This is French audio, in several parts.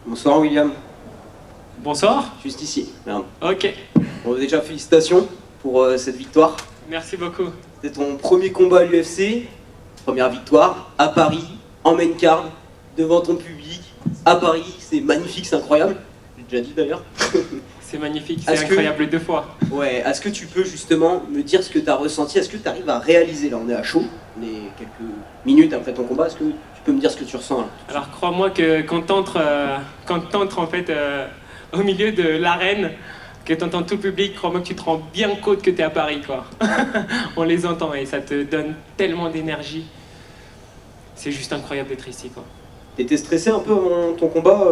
Bonsoir William, Bonsoir. juste ici. Merde. Ok, Bon, déjà félicitations pour cette victoire. merci beaucoup. C'était ton premier combat à l'UFC, première victoire, à Paris, en main card, devant ton public, à Paris, c'est magnifique, c'est incroyable. J'ai déjà dit d'ailleurs. C'est magnifique, c'est Est-ce que- incroyable deux fois. Ouais, est-ce que tu peux justement me dire ce que tu as ressenti? Est-ce que tu arrives à réaliser? Là, on est à chaud, on est quelques minutes après ton combat. Est-ce que tu peux me dire ce que tu ressens là? Alors crois-moi que quand t'entres en fait au milieu de l'arène, que t'entends tout le public, crois-moi que tu te rends bien compte que t'es à Paris quoi. On les entend et ça te donne tellement d'énergie. C'est juste incroyable d'être ici quoi. T'étais stressé un peu avant ton combat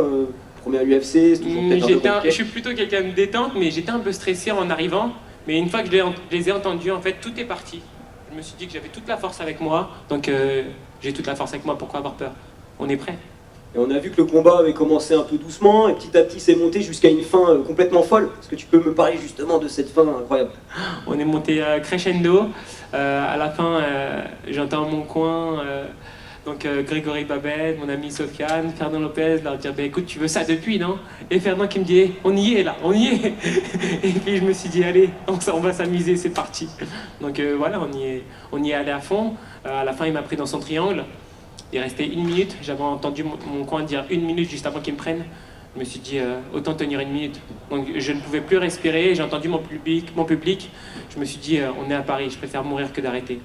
premier à l'UFC, c'est toujours peut-être un peu Je compliqué. suis plutôt quelqu'un de détente, mais j'étais un peu stressé en arrivant. Mais une fois que je les ai entendus, en fait, tout est parti. Je me suis dit que j'avais toute la force avec moi, donc j'ai toute la force avec moi, pourquoi avoir peur? On est prêt. Et on a vu que le combat avait commencé un peu doucement et petit à petit s'est monté jusqu'à une fin complètement folle. Est-ce que tu peux me parler justement de cette fin incroyable? On est monté crescendo. À la fin, j'entends mon coin, Grégory Babel, mon ami Sofiane, Fernand Lopez, leur dire bah, écoute, tu veux ça depuis, non? Et Fernand qui me dit on y est là, on y est. Et puis je me suis dit allez, on va s'amuser, c'est parti. Donc voilà, on y est allé à fond. À la fin, il m'a pris dans son triangle. Il restait 1 minute. J'avais entendu mon coin dire 1 minute juste avant qu'il me prenne. Je me suis dit autant tenir 1 minute. Donc je ne pouvais plus respirer. J'ai entendu mon public. Je me suis dit on est à Paris, je préfère mourir que d'arrêter.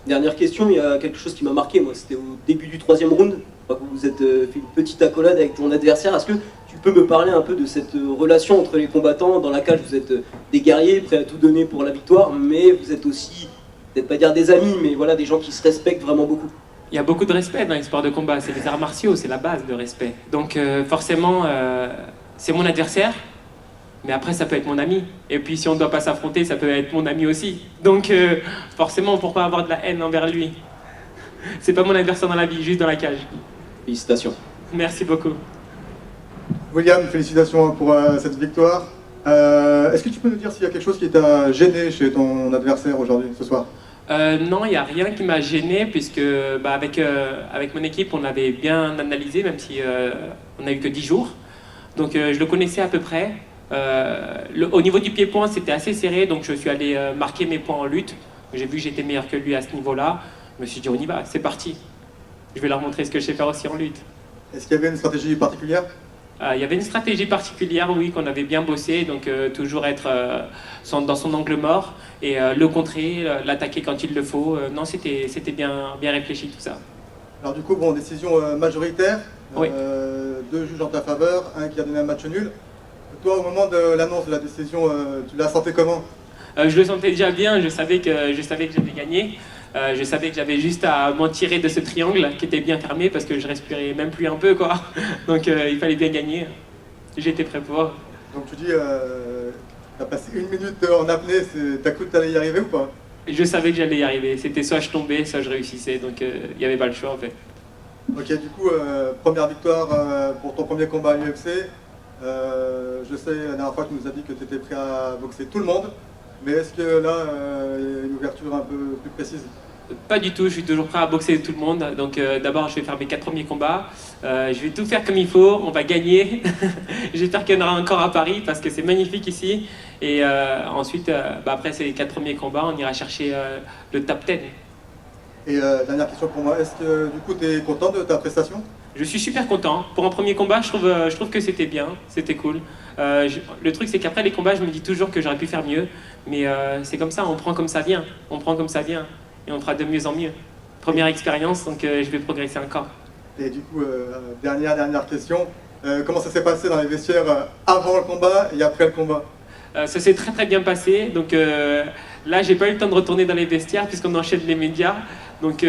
Dernière question, il y a quelque chose qui m'a marqué, moi, c'était au début du 3e round. Je crois que vous vous êtes fait une petite accolade avec ton adversaire. Est-ce que tu peux me parler un peu de cette relation entre les combattants? Dans la cage, vous êtes des guerriers, prêts à tout donner pour la victoire, mais vous êtes aussi, peut-être pas dire des amis, mais voilà, des gens qui se respectent vraiment beaucoup. Il y a beaucoup de respect dans les sports de combat, c'est les arts martiaux, c'est la base de respect. Donc forcément, c'est mon adversaire, mais après ça peut être mon ami. Et puis si on ne doit pas s'affronter, ça peut être mon ami aussi. Donc forcément, pourquoi avoir de la haine envers lui? C'est pas mon adversaire dans la vie, juste dans la cage. Félicitations. Merci beaucoup. William, félicitations pour cette victoire. Est-ce que tu peux nous dire s'il y a quelque chose qui t'a gêné chez ton adversaire aujourd'hui, ce soir? Non, il n'y a rien qui m'a gêné, puisque avec mon équipe, on avait bien analysé, même si on n'a eu que 10 jours. Donc je le connaissais à peu près. Au niveau du pied-point, c'était assez serré, donc je suis allé marquer mes points en lutte. J'ai vu que j'étais meilleur que lui à ce niveau-là. Je me suis dit, on y va, c'est parti. Je vais leur montrer ce que je sais faire aussi en lutte. Est-ce qu'il y avait une stratégie particulière? Il y avait une stratégie particulière, oui, qu'on avait bien bossé, donc toujours être dans son angle mort et le contrer, l'attaquer quand il le faut. Non, c'était bien réfléchi tout ça. Alors du coup, bon, décision majoritaire, Oui. 2 juges en ta faveur, un qui a donné un match nul. Toi, au moment de l'annonce de la décision, tu l'as senti comment? Je le sentais déjà bien, je savais que j'avais gagné. Je savais que j'avais juste à m'en tirer de ce triangle qui était bien fermé parce que je respirais même plus un peu quoi. Donc il fallait bien gagner. J'étais prêt pour. Donc tu dis, t'as passé 1 minute en apnée, t'as cru que t'allais y arriver ou pas? Je savais que j'allais y arriver. C'était soit je tombais, soit je réussissais. Donc il n'y avait pas le choix en fait. Ok, du coup, première victoire pour ton premier combat à l'UFC. Je sais, la dernière fois, tu nous as dit que tu étais prêt à boxer tout le monde. Mais est-ce que là, il y a une ouverture un peu plus précise? Pas du tout, je suis toujours prêt à boxer tout le monde. Donc d'abord, je vais faire mes 4 premiers combats. Je vais tout faire comme il faut, on va gagner. J'espère qu'il y en aura encore à Paris parce que c'est magnifique ici. Et ensuite, après ces 4 premiers combats, on ira chercher le top 10. Et dernière question pour moi, est-ce que du coup, tu es content de ta prestation? Je suis super content. Pour un premier combat, je trouve que c'était bien, c'était cool. Le truc, c'est qu'après les combats, je me dis toujours que j'aurais pu faire mieux. Mais c'est comme ça, on prend comme ça vient. On prend comme ça vient. Et on fera de mieux en mieux. Première expérience, donc je vais progresser encore. Et du coup, dernière question, comment ça s'est passé dans les vestiaires avant le combat et après le combat? Ça s'est très très bien passé. Donc là, j'ai pas eu le temps de retourner dans les vestiaires puisqu'on enchaîne les médias. Donc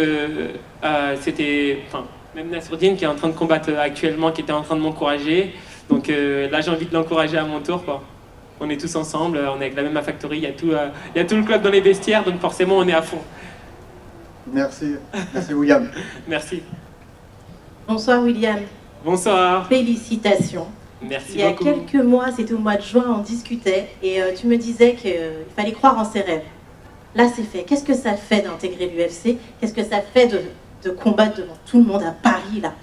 c'était... Même Nassourdine qui est en train de combattre actuellement, qui était en train de m'encourager. Donc là, j'ai envie de l'encourager à mon tour, quoi. On est tous ensemble, on est avec la même factory, il y a tout le club dans les vestiaires, donc forcément, on est à fond. Merci William. Merci. Bonsoir William. Bonsoir. Félicitations. Merci Il y a beaucoup. quelques mois, c'était au mois de juin, on discutait et tu me disais qu'il fallait croire en ses rêves. Là, c'est fait. Qu'est-ce que ça fait d'intégrer l'UFC? Qu'est-ce que ça fait de combattre devant tout le monde à Paris, là?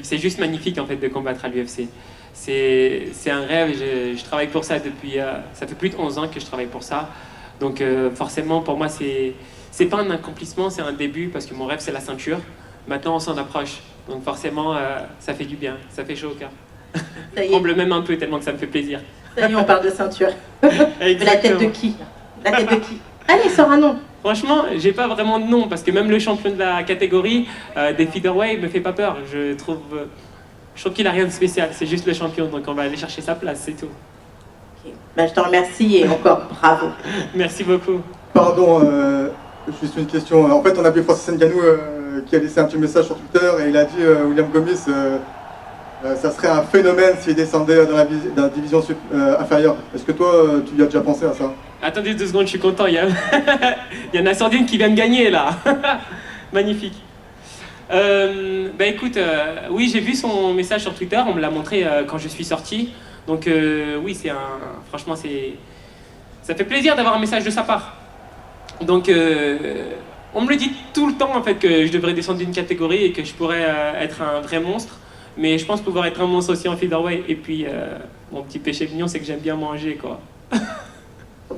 c'est juste magnifique en fait de combattre à l'UFC. C'est un rêve et je travaille pour ça depuis... ça fait plus de 11 ans que je travaille pour ça. Donc forcément pour moi c'est pas un accomplissement, c'est un début parce que mon rêve c'est la ceinture. Maintenant on s'en approche. Donc forcément ça fait du bien, ça fait chaud au cœur. Je tremble même un peu tellement que ça me fait plaisir. Ça y est, on parle de ceinture. La tête de qui? La tête de qui? Allez, sors un nom. Franchement, j'ai pas vraiment de nom parce que même le champion de la catégorie des featherweight me fait pas peur. Je trouve qu'il a rien de spécial. C'est juste le champion, donc on va aller chercher sa place, c'est tout. Okay. Ben, je te remercie et encore bravo. Merci beaucoup. Pardon, juste une question. En fait, on a vu Francis Ngannou qui a laissé un petit message sur Twitter et il a dit William Gomis, ça serait un phénomène s'il descendait dans la division inférieure. Est-ce que toi, tu y as déjà pensé à ça? Attendez 2 secondes, je suis content. Il y a Nassourdine qui vient de gagner là. Magnifique. Bah écoute, oui, j'ai vu son message sur Twitter. On me l'a montré quand je suis sorti. Donc oui, franchement, ça fait plaisir d'avoir un message de sa part. Donc on me le dit tout le temps en fait que je devrais descendre d'une catégorie et que je pourrais être un vrai monstre. Mais je pense pouvoir être un monstre aussi en featherweight. Et puis mon petit péché mignon, c'est que j'aime bien manger quoi.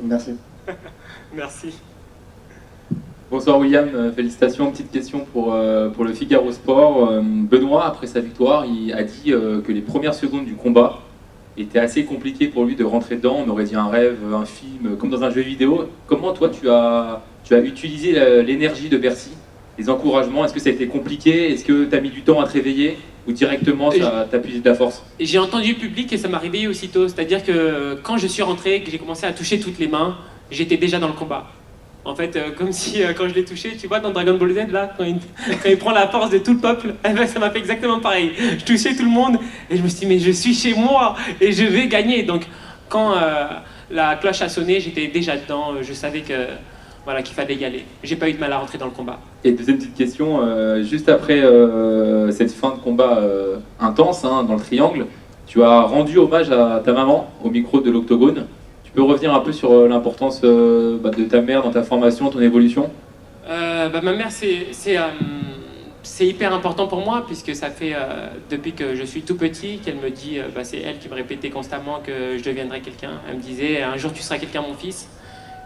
Merci. Merci. Bonsoir William, félicitations. Petite question pour le Figaro Sport. Benoît, après sa victoire, il a dit que les premières secondes du combat étaient assez compliquées pour lui de rentrer dedans. On aurait dit un rêve, un film, comme dans un jeu vidéo. Comment toi tu as utilisé l'énergie de Bercy, les encouragements? Est-ce que ça a été compliqué? Est-ce que tu as mis du temps à te réveiller? Ou directement ça t'a puisé de la force? J'ai entendu le public et ça m'a réveillé aussitôt. C'est-à-dire que quand je suis rentré, que j'ai commencé à toucher toutes les mains, j'étais déjà dans le combat. En fait, comme si quand je l'ai touché, tu vois dans Dragon Ball Z, là, quand il prend la force de tout le peuple, eh ben, ça m'a fait exactement pareil. Je touchais tout le monde et je me suis dit, mais je suis chez moi et je vais gagner. Donc quand la cloche a sonné, j'étais déjà dedans, je savais qu'il fallait y aller. J'ai pas eu de mal à rentrer dans le combat. Et deuxième petite question, juste après cette fin de combat intense dans le triangle, tu as rendu hommage à ta maman au micro de l'Octogone. Tu peux revenir un peu sur l'importance de ta mère dans ta formation, ton évolution? Ma mère, c'est hyper important pour moi puisque ça fait depuis que je suis tout petit qu'elle me dit, c'est elle qui me répétait constamment que je deviendrais quelqu'un. Elle me disait, un jour tu seras quelqu'un mon fils.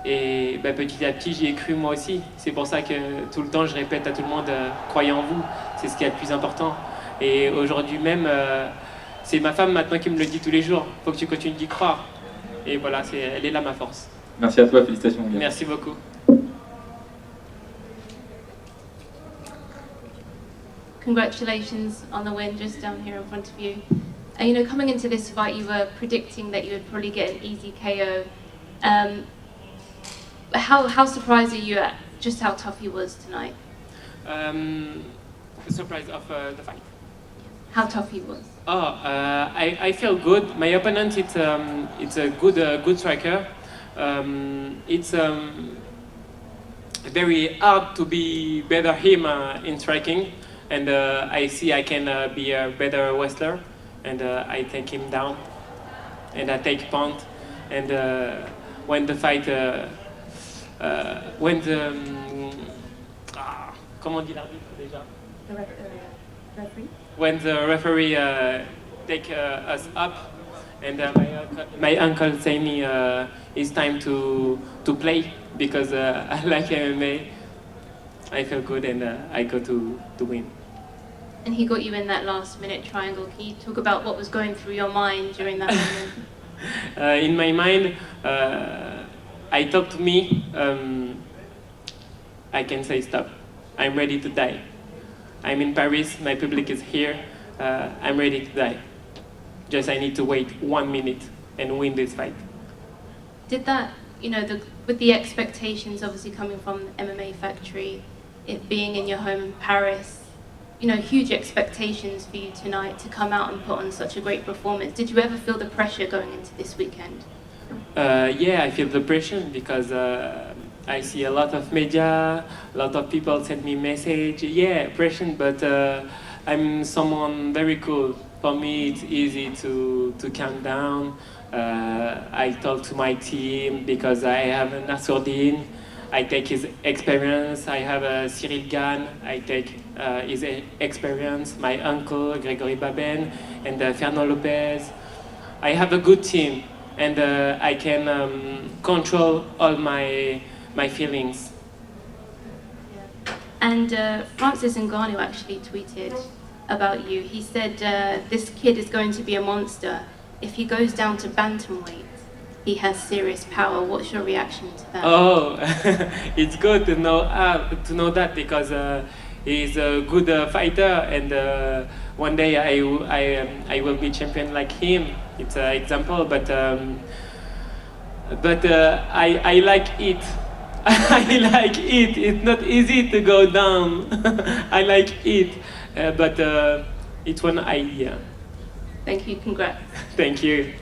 Et petit à petit, j'y ai cru moi aussi. C'est pour ça que tout le temps, je répète à tout le monde, croyez en vous, c'est ce qui est le plus important. Et aujourd'hui même, c'est ma femme maintenant qui me le dit tous les jours, faut que tu continues d'y croire. Et voilà, elle est là ma force. Merci à toi, félicitations. Guillaume. Merci beaucoup. Congratulations on the win just down here in front of you. And coming into this fight, you were predicting that you would probably get an easy KO. How surprised are you at just how tough he was tonight? Surprise of the fight. How tough he was. I feel good. My opponent, it's a good striker. It's very hard to be better him in striking, and I see I can be a better wrestler, and I take him down, and I take point, and when the fight. Comment on dit l'arbitre déjà? When the referee take us up, and my uncle say me it's time to play because I like MMA. I feel good and I go to win. And he got you in that last minute triangle. Can you talk about what was going through your mind during that moment? In my mind, I talk to me, I can say stop. I'm ready to die. I'm in Paris, my public is here, I'm ready to die. Just I need to wait 1 minute and win this fight. Did that, with the expectations obviously coming from the MMA Factory, it being in your home in Paris, huge expectations for you tonight to come out and put on such a great performance. Did you ever feel the pressure going into this weekend? Yeah, I feel the pressure because I see a lot of media, a lot of people send me message. Yeah, pressure, but I'm someone very cool. For me, it's easy to calm down. I talk to my team because I have Nassourdine. I take his experience. I have Cyril Gann. I take his experience. My uncle Grégory Baben and Fernand Lopez. I have a good team, and I can control all my feelings. And Francis Ngannou actually tweeted about you. He said, this kid is going to be a monster. If he goes down to bantamweight, he has serious power. What's your reaction to that? Oh, it's good to know that because he's a good fighter, and one day I will be champion like him. It's an example, but I like it. I like it. It's not easy to go down. I like it, but it's one idea. Thank you, congrats. Thank you.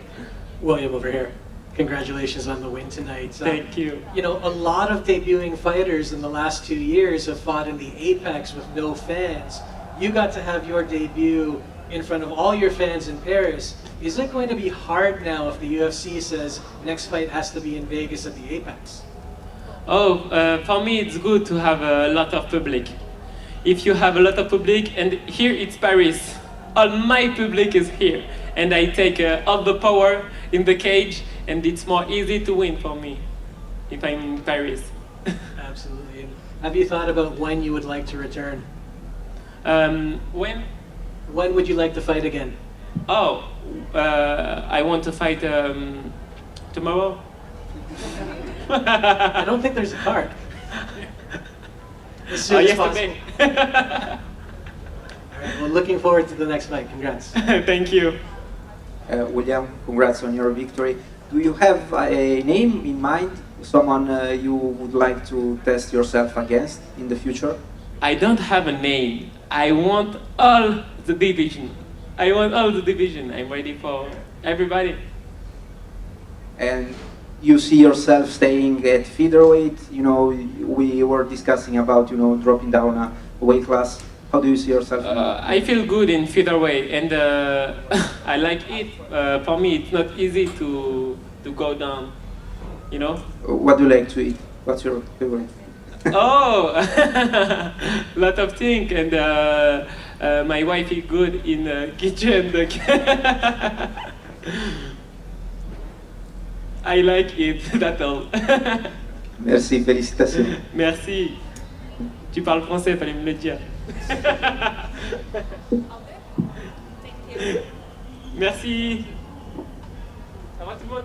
William over here. Congratulations on the win tonight. Thank you. You know, a lot of debuting fighters in the last 2 years have fought in the Apex with no fans. You got to have your debut in front of all your fans in Paris. Is it going to be hard now if the UFC says next fight has to be in Vegas at the Apex? Oh, for me it's good to have a lot of public. If you have a lot of public, and here it's Paris, all my public is here, and I take all the power in the cage, and it's more easy to win for me if I'm in Paris. Absolutely. And have you thought about when you would like to return? When? When would you like to fight again? Oh, I want to fight tomorrow. I don't think there's a card. As soon as possible. Yesterday. All right, well, looking forward to the next fight. Congrats. Thank you. William, congrats on your victory. Do you have a name in mind, someone you would like to test yourself against in the future? I don't have a name. I want all the division. I want all the division. I'm ready for everybody. And you see yourself staying at featherweight? You know, we were discussing about, you know, dropping down a weight class. How do you see yourself? I feel good in featherweight, and I like it. For me, it's not easy to go down, you know? What do you like to eat? What's your favorite? Oh, lot of things, and my wife is good in the kitchen. I like it, that's all. Merci, félicitations. Merci. Tu parles français, fallait me le dire. Merci. Ça va tout le monde?